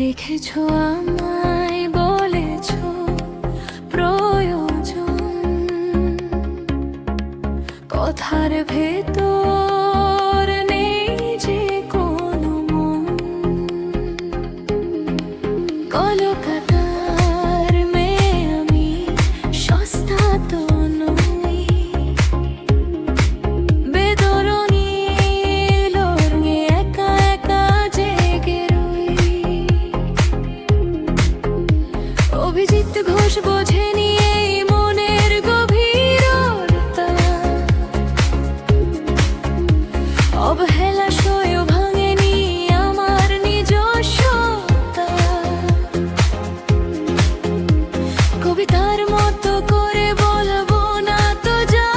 রেখেছো আমায়, বলেছো প্রয়োজন, কথার ভেতর নেই যে কোনো মন। কলকাতার মেয়ে আমি, সস্তা তো নই, বেদরণী লড়ে একা একা জেগে রই। অভিজিৎ ঘোষ বোঝেনি এই মনের গভীরতা, অবহেলা সয়েও ভাঙেনি আমার নিজস্বতা। কবিতার মতো করে বলবো না তো যা,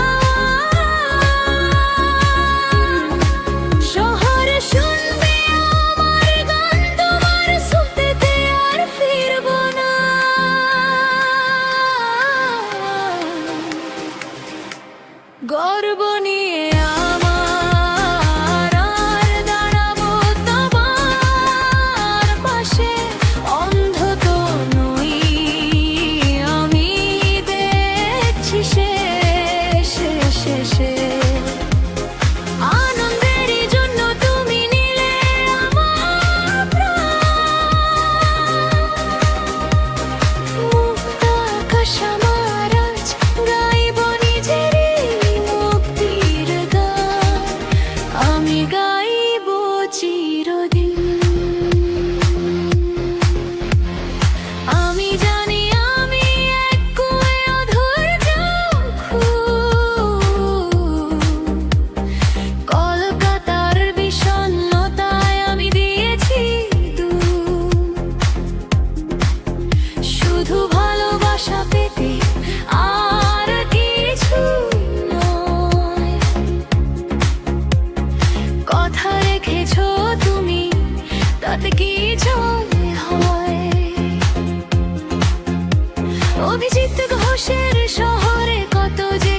শহরে শুনবে আমার গান, তোমার সুতেতে আর ফিরবো না। গর্ব নিয়ে আমার আর দাঁড়াবো তোমার পাশে, অন্ধ তো নই আমি, দেখছি শেষে শেষে। আনন্দেরই জন্য তুমি নিলে আমার প্রাণ, মুক্ত আকাশ আমার আজ, গাইব নিজেরই মুক্তির গান, আমি গাইব চিরদিন। আমি জানি আমি এক কুঁয়ে অধর চক্ষু, কলকাতার বিষণ্ণতায় আমি দিয়েছি দূর। শুধু ভালোবাসা পেতে আর কিছু নয়, কথা রেখেছো তুমি, তাতে কি জয় হয়। অভিজিৎ ঘোষের শহরে কত যে